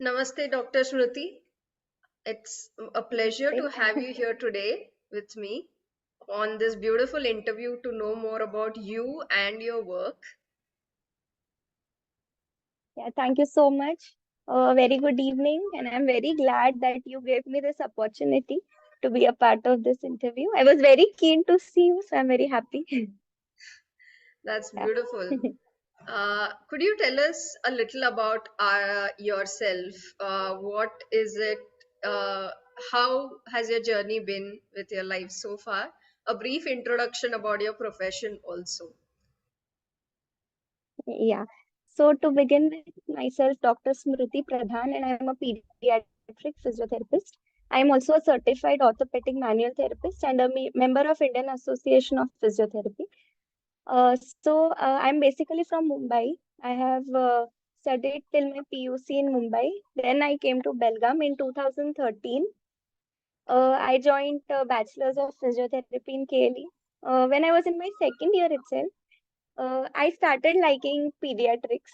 Namaste, Dr. Smruthi. It's a pleasure Namaste. to have you here today with me on this beautiful interview to know more about you and your work. Yeah, thank you so much. Very good evening, and I'm very glad that you gave me this opportunity to be a part of this interview. I was very keen to see you, so I'm very happy. That's Yeah. beautiful. Could you tell us a little about yourself? What is it? Uh, how has your journey been with your life so far? A brief introduction about your profession, also. Yeah. So to begin with, myself, Dr. Smruthi Pradhan, and I'm a pediatric physiotherapist. I am also a certified orthopedic manual therapist and a member of Indian Association of Physiotherapy. I'm basically from Mumbai. I have studied till my PUC in Mumbai. Then I came to Belgaum in 2013. I joined Bachelor's of Physiotherapy in KLE. When I was in my second year itself, I started liking pediatrics.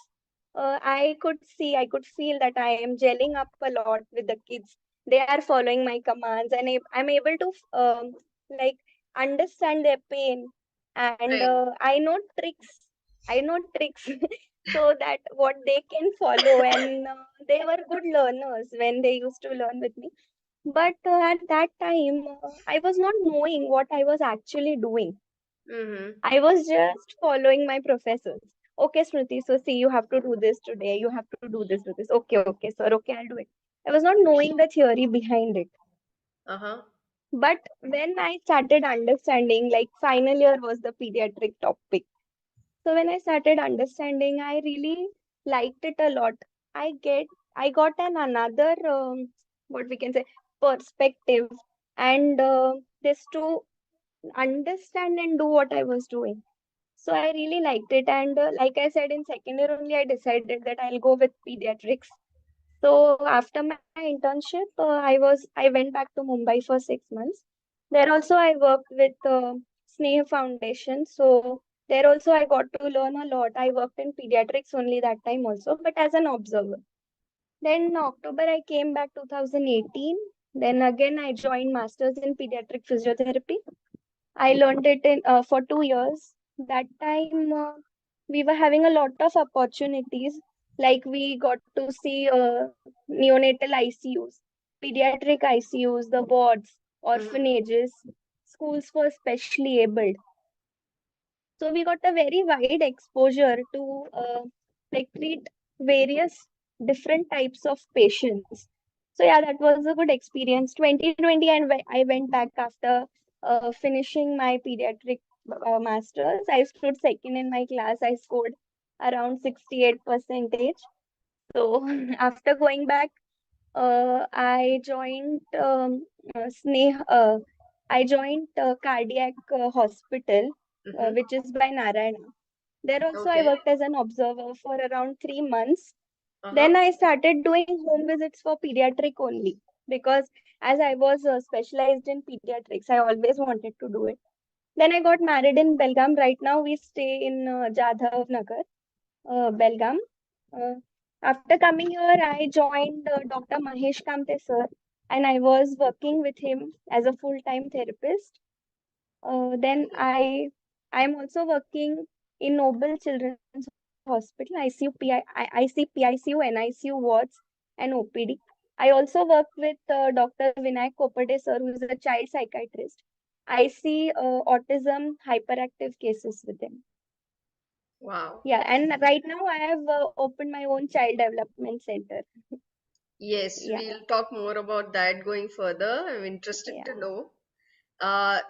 I could feel that I am gelling up a lot with the kids. They are following my commands, and I'm able to like understand their pain, and Right. I know tricks. I know tricks so that what they can follow, and they were good learners when they used to learn with me. But at that time, I was not knowing what I was actually doing. Mm-hmm. I was just following my professors. Okay, Smriti, so see, you have to do this today. You have to do this, do this. Okay, sir. Okay, I'll do it. I was not knowing the theory behind it. Uh-huh. But when I started understanding, like final year was the pediatric topic. So when I started understanding, I really liked it a lot. I got another, what we can say, perspective and this to understand and do what I was doing. So I really liked it. And like I said, in second year only, I decided that I'll go with pediatrics. So after my internship, I went back to Mumbai for 6 months. There also I worked with Sneha Foundation. So there also I got to learn a lot. I worked in pediatrics only that time also, but as an observer. Then in October I came back 2018. Then again I joined masters in pediatric physiotherapy. I learned it in for 2 years. That time we were having a lot of opportunities. Like we got to see neonatal ICUs, pediatric ICUs, the wards, Mm-hmm. orphanages, schools for specially abled. So we got a very wide exposure to treat various different types of patients. So yeah, that was a good experience. 2020, and I went back after finishing my pediatric masters. I stood second in my class. I scored around 68 percentage. So after going back, I joined I joined cardiac hospital, Mm-hmm. which is by Narayana. There also I Okay. worked as an observer for around 3 months. Uh-huh. Then I started doing home visits for pediatric only because as I was specialized in pediatrics, I always wanted to do it. Then I got married in Belgaum. Right now we stay in Jadhav Nagar, Belgaum. Uh, After coming here, I joined Dr. Mahesh Kamte sir, and I was working with him as a full-time therapist. I am also working in Noble Children's Hospital. I see PICU, NICU wards, and OPD. I also work with Dr. Vinayak Kopade sir, who is a child psychiatrist. I see autism hyperactive cases with him. Wow. Yeah, and right now I have opened my own child development center. Yes, Yeah, we'll talk more about that going further. I'm interested yeah. to know.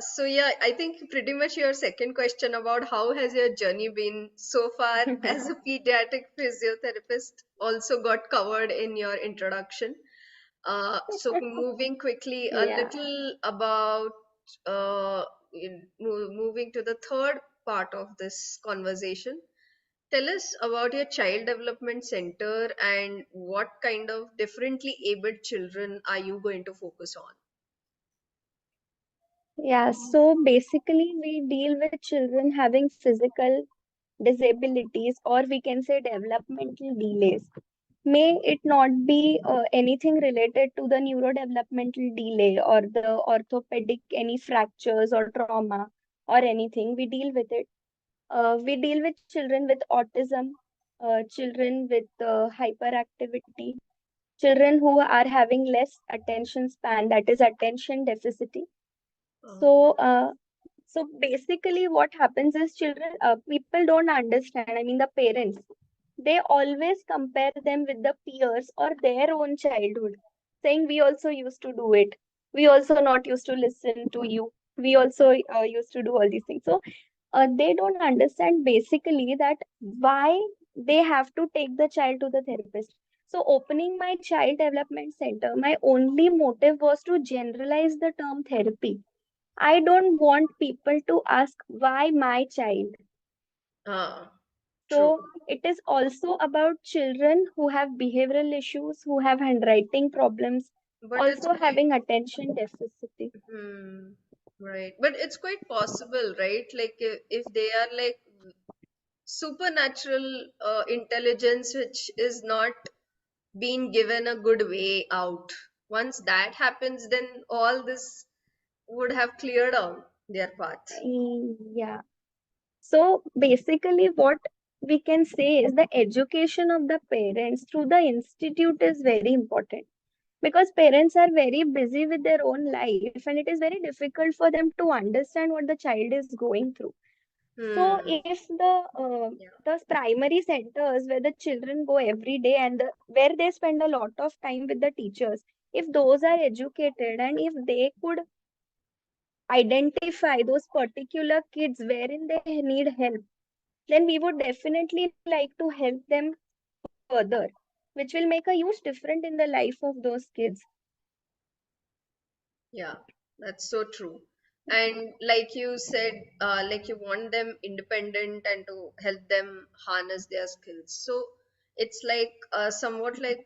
So yeah, I think pretty much your second question about how has your journey been so far as a pediatric physiotherapist also got covered in your introduction. So moving quickly a Yeah. little about moving to the third part of this conversation. Tell us about your child development center and what kind of differently abled children are you going to focus on? Yeah, so basically we deal with children having physical disabilities or we can say developmental delays. May it not be anything related to the neurodevelopmental delay or the orthopedic, any fractures or trauma or anything. We deal with it. We deal with children with autism, children with hyperactivity, children who are having less attention span, that is attention deficit. Oh. So, basically, what happens is children, people don't understand. I mean, the parents, they always compare them with the peers or their own childhood, saying, "We also used to do it. We also not used to listen to you. We also used to do all these things." So, they don't understand basically that why they have to take the child to the therapist. So, opening my child development center, my only motive was to generalize the term therapy. I don't want people to ask why my child. Ah, true. So it is also about children who have behavioral issues, who have handwriting problems, But it's also quite, having attention deficit. hmm, right. But it's quite possible, right? Like if they are like supernatural intelligence, which is not being given a good way out. Once that happens, then all this would have cleared out their path. Yeah. So basically, what we can say is the education of the parents through the institute is very important because parents are very busy with their own life and it is very difficult for them to understand what the child is going through. So Hmm. if Yeah. the primary centers where the children go every day and where they spend a lot of time with the teachers, if those are educated and if they could identify those particular kids wherein they need help, then we would definitely like to help them further, which will make a huge difference in the life of those kids. Yeah, that's so true. And like you said, like you want them independent and to help them harness their skills. So it's like somewhat like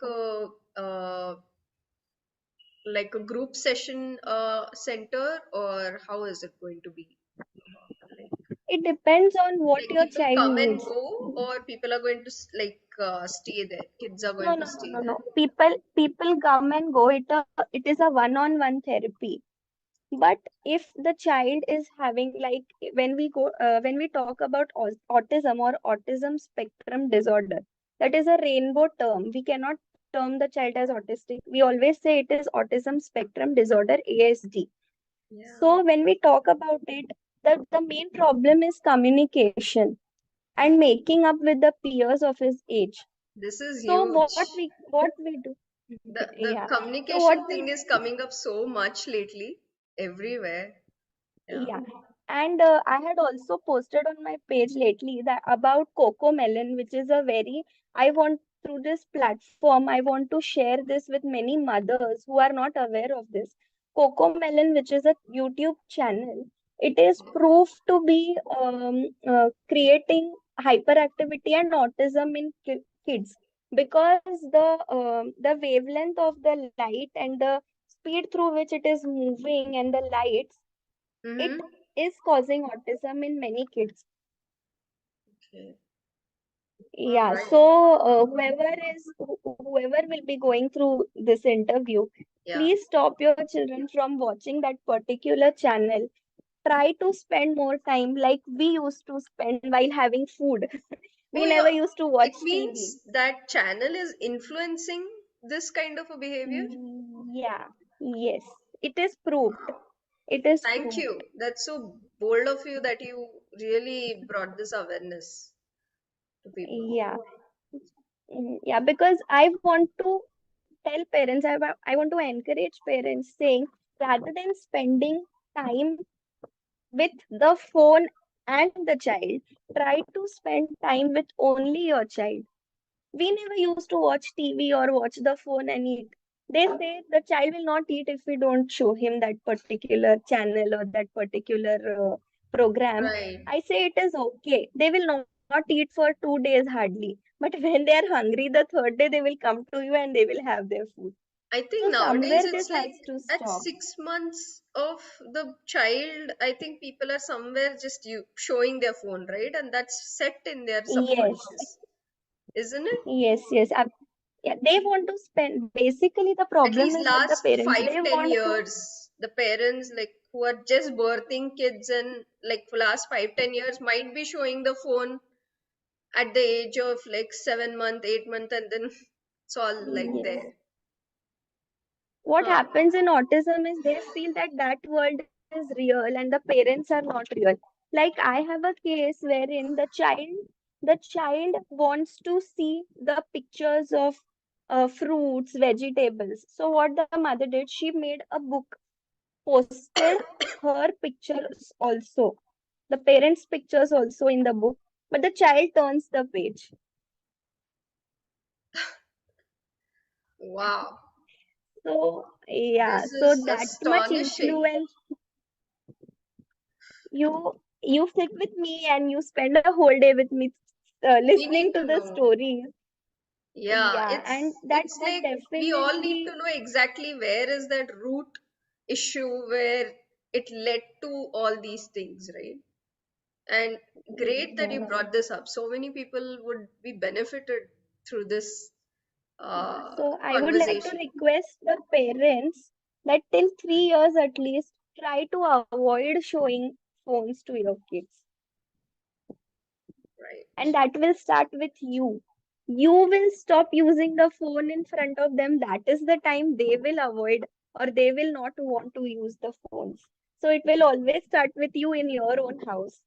a group session center, or how is it going to be? Like, It depends on what like your people child come and needs. go, or people are going to stay there. Kids are No, going to no, no, stay no, there. no. People come and go. It is a one-on-one therapy. But if the child is having like when we talk about autism or autism spectrum disorder, that is a rainbow term. We cannot term the child as autistic. We always say it is autism spectrum disorder, ASD. Yeah, So when we talk about it, the main problem is communication and making up with the peers of his age. this is So huge. what we do, The yeah. So what communication thing we is coming up so much lately, everywhere. Yeah. Yeah, and I had also posted on my page lately that about Coco Melon, which is a very, I want through this platform, I want to share this with many mothers who are not aware of this. Coco Melon, which is a YouTube channel, it is proved to be creating hyperactivity and autism in kids because the wavelength of the light and the speed through which it is moving and the lights, it Mm-hmm. is causing autism in many kids. Okay. All Yeah, right. so whoever will be going through this interview, Yeah. please stop your children from watching that particular channel. Try to spend more time like we used to spend while having food. Oh, We never yeah. used to watch It TV. means that channel is influencing this kind of a behavior. Yeah, yes, it is proved. It is Thank proved. you. That's so bold of you that you really brought this awareness to people. Yeah, yeah, because I want to tell parents, I want to encourage parents saying rather than spending time with the phone and the child, try to spend time with only your child. We never used to watch TV or watch the phone and eat. They say the child will not eat if we don't show him that particular channel or that particular program. Right. I say it is okay. They will not eat for 2 days hardly. But when they are hungry, the third day they will come to you and they will have their food. I So think nowadays somewhere it's this like has to at stop. 6 months of the child, I think people are somewhere just showing their phone, right? And that's set in their Yes, subconscious, isn't it? yes, yes. Yeah, they want to spend. Basically, the At problem least is with the last parents. five They ten want to, years, the parents like who are just birthing kids and like for last 5 10 years might be showing the phone at the age of like 7 month 8 month, and then it's all like yes. there. What Huh. happens in autism is they feel that that world is real and the parents are not real. Like I have a case wherein the child wants to see the pictures of fruits, vegetables. So what the mother did, she made a book, posted her pictures also, the parents' pictures also in the book, but the child turns the page. Wow, So yeah, this so is that much astonishing. influence. You sit with me and you spend a whole day with me, We need listening to to the know. stories. Yeah, Yeah, and it's that like we all need definitely. to know exactly where is that root issue where it led to all these things, right? And great that you Yeah, brought this up. So many people would be benefited through this yeah. So I would like to conversation. request the parents that till 3 years at least try to avoid showing phones to your kids, Right. and that will start with you. You will stop using the phone in front of them. That is the time they will avoid or they will not want to use the phones. So it will always start with you in your own house.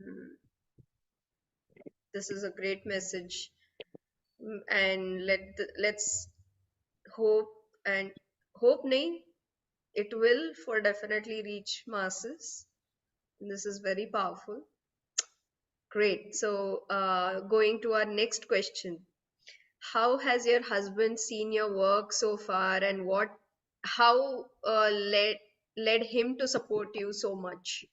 Hmm. This is a great message. And let's hope and hope nahi, it will for definitely reach masses. This is very powerful. Great. So, going to our next question. How has your husband seen your work so far, and how led him to support you so much?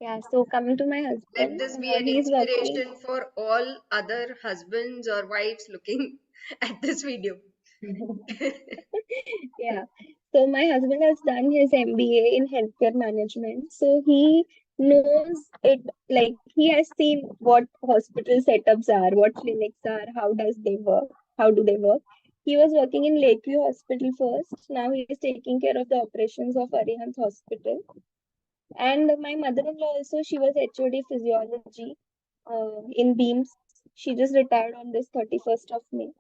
Yeah, so coming to my Let husband, this be an he's working. inspiration for all other husbands or wives looking at this video. Yeah. So my husband has done his MBA in healthcare management. So he knows it, like he has seen what hospital setups are, what clinics are, how do they work. He was working in Lakeview Hospital first. Now he is taking care of the operations of Arihant Hospital. And my mother-in-law also, she was HOD physiology in Beams. She just retired on this 31st of May.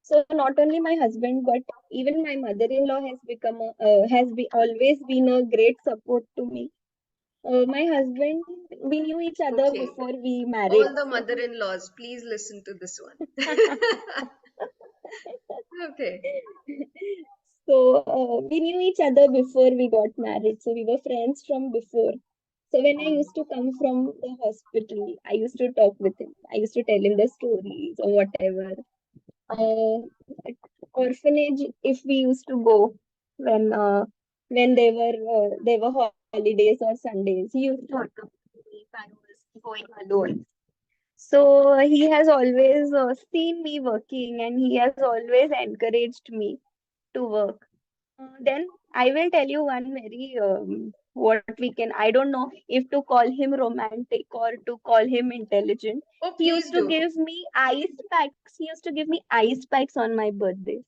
So not only my husband, but even my mother-in-law has always been a great support to me. My husband, we knew each other Okay. before we married. All the So mother-in-laws, please listen to this one. Okay. we knew each other before we got married. So we were friends from before. So when I used to come from the hospital, I used to talk with him. I used to tell him the stories or whatever. uh, Orphanage, if we used to go when uh, when they were holidays or Sundays, he used to accompany me if I was going alone. So he has always seen me working and he has always encouraged me to work. Then I will tell you one very what we can. I don't know if to call him romantic or to call him intelligent. Oh, He used please to do. give me ice packs. He used to give me ice packs on my birthday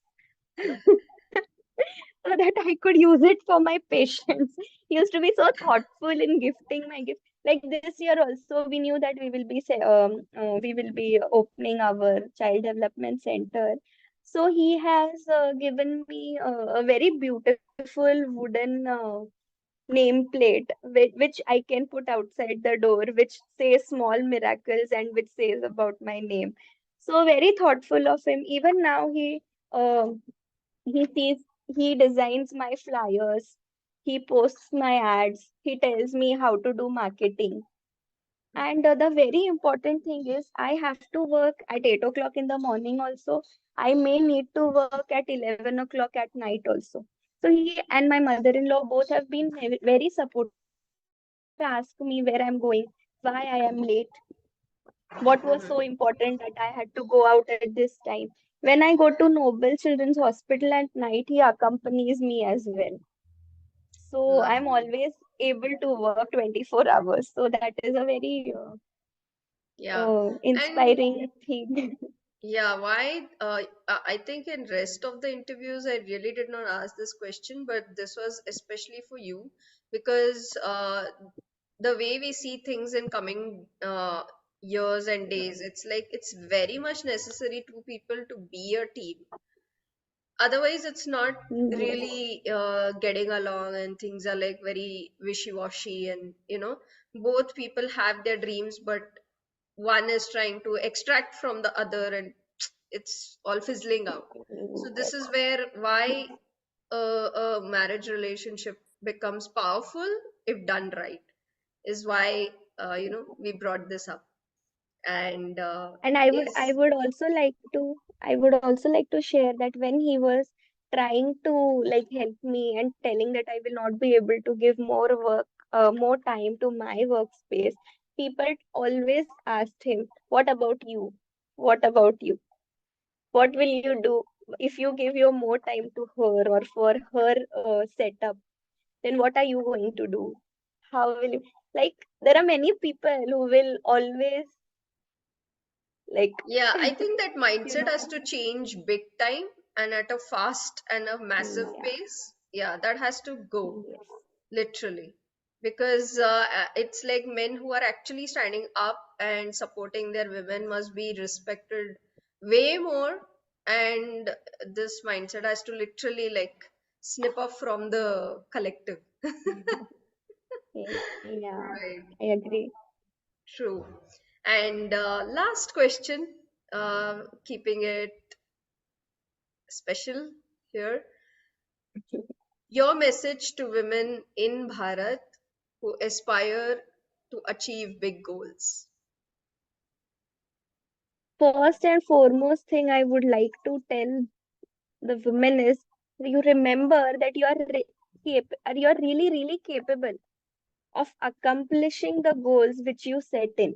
so that I could use it for my patients. He used to be so thoughtful in gifting my gift. Like this year also, we knew that we will be opening our child development center. So he has given me a very beautiful wooden nameplate which I can put outside the door, which says small miracles and which says about my name. So very thoughtful of him. Even now um he sees, he designs my flyers, he posts my ads, he tells me how to do marketing. And the very important thing is, I have to work at 8 o'clock in the morning also. I may need to work at 11 o'clock at night also. So he and my mother-in-law both have been very supportive. They never ask me where I'm going, why I am late, what was so Mhm. important that I had to go out at this time. When I go to Noble Children's Hospital at night, he accompanies me as well. So I'm Lovely. always able to work 24 hours. So that is a very Yeah. And inspiring thing. Yeah, why? I think in rest of the interviews, I really did not ask this question, but this was especially for you because the way we see things in coming years and days, it's like it's very much necessary to people to be a team. Otherwise, it's not Yes. really getting along, and things are like very wishy-washy, and both people have their dreams, but one is trying to extract from the other, and it's all fizzling out. So this is where why a marriage relationship becomes powerful if done right, is why we brought this up. And And I yes. would also like to, I would also like to share that when he was trying to like help me and telling that I will not be able to give more work, more time to my workspace, people always asked him, "What about you? What about you? What will you do if you give your more time to her or for her setup? Then what are you going to do? How will you?" Like there are many people who will always like, Yeah, I think that you mindset has know, to change big time and at a fast and a massive yeah. pace. Yeah, that has to go, Yes. literally. Because it's like men who are actually standing up and supporting their women must be respected way more. And this mindset has to literally like snip off from the collective. Yeah, Right, I agree. true. And last question, keeping it special here. Your message to women in Bharat who aspire to achieve big goals. First and foremost thing I would like to tell the women is you remember that you are really, really capable of accomplishing the goals which you set in.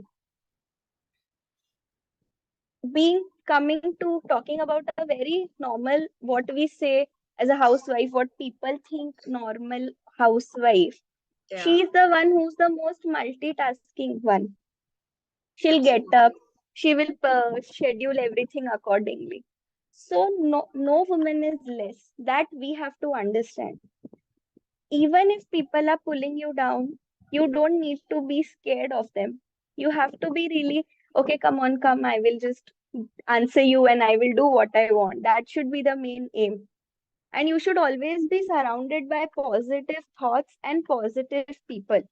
Being coming to talking about a very normal, what we say as a housewife, what people think normal housewife. Yeah, She is the one who's the most multitasking one. She'll get up, absolutely. she will schedule everything accordingly. So no woman is less. That we have to understand. Even if people are pulling you down, you don't need to be scared of them. You have to be really, okay, come on, come, I will just answer you and I will do what I want. That should be the main aim. And you should always be surrounded by positive thoughts and positive people.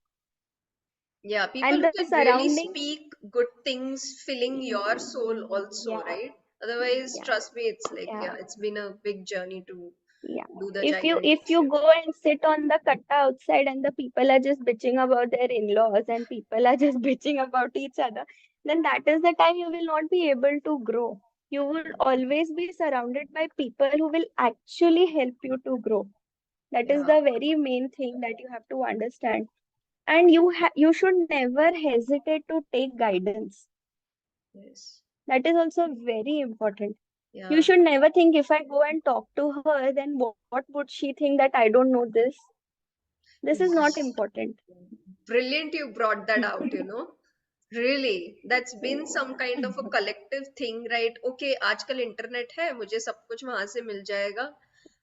Yeah, people And who the can really surroundings, speak good things, filling your soul also, yeah, right? Otherwise, yeah, trust me, it's like, yeah. yeah, it's been a big journey to Yeah. do the If you gigantic go and sit on the katta outside and the people are just bitching about their in-laws and people are just bitching about each other, then that is the time you will not be able to grow. You will always be surrounded by people who will actually help you to grow. That is Yeah, the very main thing that you have to understand. And you should never hesitate to take guidance. yes. That is also very important. You Yeah. should never think if I go and talk to her, then what would she think that I don't know this? This is not important. Brilliant you brought that out, Really, that's been some kind of a collective thing, right? Okay, आजकल internet है, मुझे सब कुछ वहां से मिल जाएगा.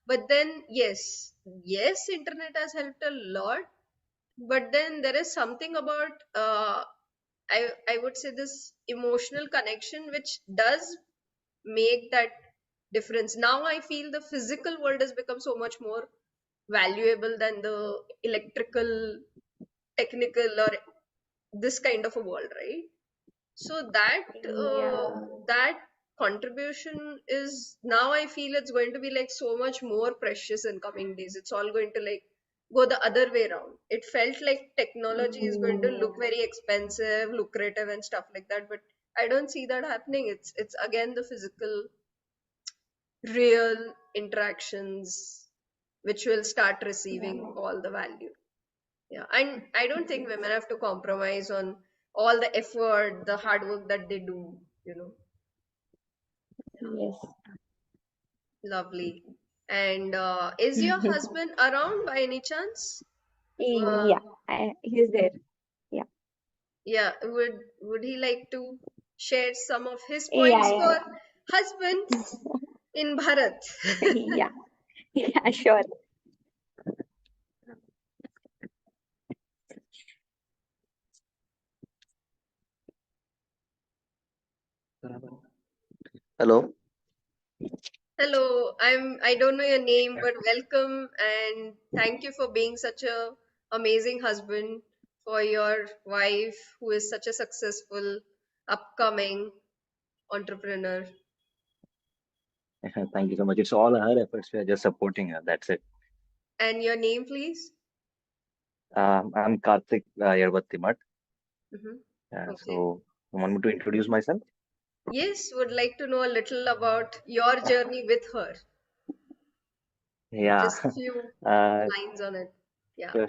But then, yes, internet has helped a lot. But then there is something about, I would say, this emotional connection which does make that difference. Now I feel the physical world has become so much more valuable than the electrical, technical, or this kind of a world, right? So that contribution is, now I feel it's going to be like so much more precious in coming days. It's all going to like go the other way around. It felt like technology is going to look very expensive, lucrative, and stuff like that, but I don't see that happening. It's again the physical, real interactions which will start receiving Yeah. all the value. Yeah, and I don't think women have to compromise on all the effort, the hard work that they do. Yes. Lovely. And is your husband around by any chance? Uh, Yeah. He's there. Yeah. yeah, would he like to share some of his Yeah. points Yeah. for Husbands in Bharat. Yeah, yeah, sure. Hello. Hello, I don't know your name, but welcome and thank you for being such a amazing husband for your wife who is such a successful upcoming entrepreneur. Thank you so much. It's all her efforts. We are just supporting her. That's it. And your name, please? I'm Karthik Yervattimat. Hmm. Okay. So, you want me to introduce myself? Yes, would like to know a little about your journey with her. Yeah. Just few Uh, lines on it. Yeah. sure,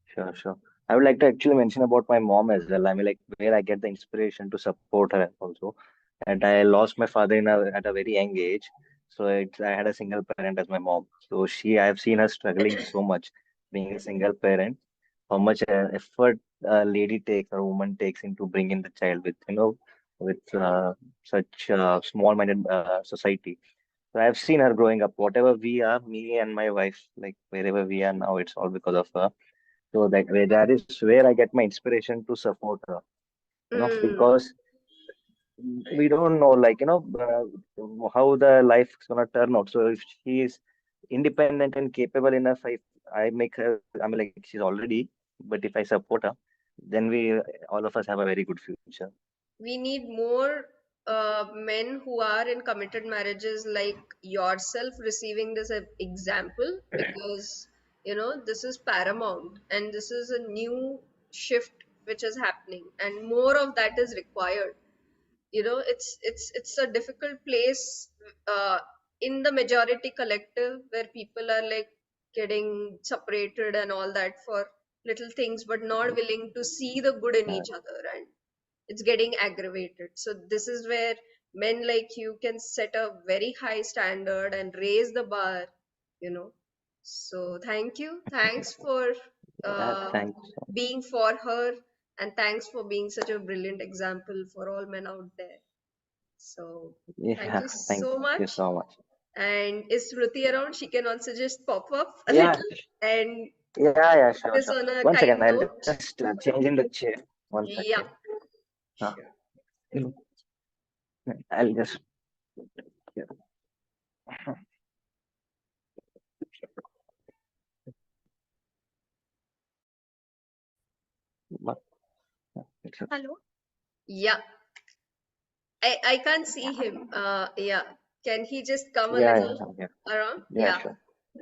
sure, sure. I would like to actually mention about my mom as well. I mean, like where I get the inspiration to support her also. And I lost my father at a very young age. So I had a single parent as my mom. So I have seen her struggling so much being a single parent. How much effort a lady takes or a woman takes into bringing the child with such small-minded society. So I've seen her growing up. Whatever we are, me and my wife, like wherever we are now, it's all because of her. So that is where I get my inspiration to support her. Mm. Because we don't know, how the life is gonna turn out. So if she is independent and capable enough, if I make her, I mean, like she's already, but if I support her, then we all of us have a very good future. We need more men who are in committed marriages like yourself receiving this example, because this is paramount and this is a new shift which is happening and more of that is required. It's a difficult place uh, in the majority collective where people are like getting separated and all that for little things but not willing to see the good in Uh, each other, and it's getting aggravated. So this is where men like you can set a very high standard and raise the bar, you know. So thank you. Thanks for uh, Thanks. being for her, and thanks for being such a brilliant example for all men out there. So thank Yeah, you thank so you much. so much. And is Smruthi around? She can also just pop up a Yeah, little and yeah, put sure, this sure. on a One second, kind I'll note. just change in the chair. One Yeah, second. Uh, I'll just. Yeah. But, it's okay. Hello. yeah. I can't see him. Yeah. Can he just come a Yeah, little yeah, yeah, around? yeah, Yeah. sure.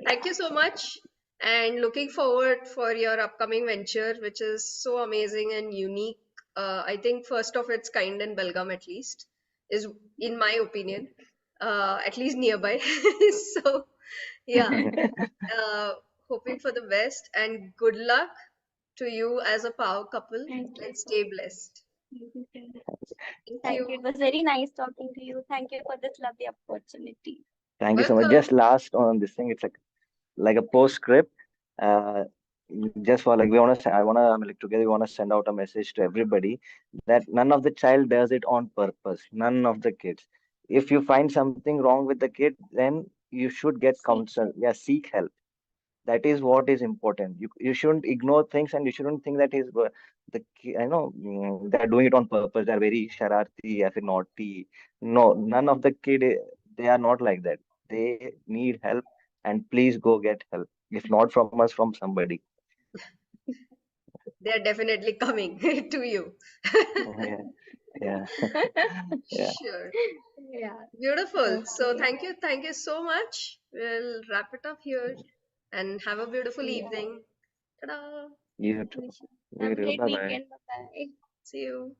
Thank you so much. And looking forward for your upcoming venture, which is so amazing and unique. I think first of its kind in Belgaum, at least, is in my opinion, at least nearby. So, yeah. Uh, Hoping for the best and good luck to you as a power couple Thank and you. stay blessed. Thank Thank you. you. It was very nice talking to you. Thank you for this lovely opportunity. Thank you so much. Welcome. Just last on this thing, it's like a postscript. Uh, just for like we want to, I want to, I mean, like together we want to send out a message to everybody that none of the child does it on purpose. None of the kids. If you find something wrong with the kid, then you should get See. counsel. Yeah, seek help. That is what is important. You shouldn't ignore things, and you shouldn't think that is I know they're doing it on purpose. They're very shararti, I feel naughty. No, none of the they are not like that. They need help, and please go get help. If not from us, from somebody. They're definitely coming to you. Yeah, yeah, yeah. Sure. Yeah. Beautiful. So Okay. thank you so much. We'll wrap it up here and have a beautiful Yeah. evening. Ta-da. You too. Wish you- Have You a too. great Bye bye. weekend. Bye bye. See you.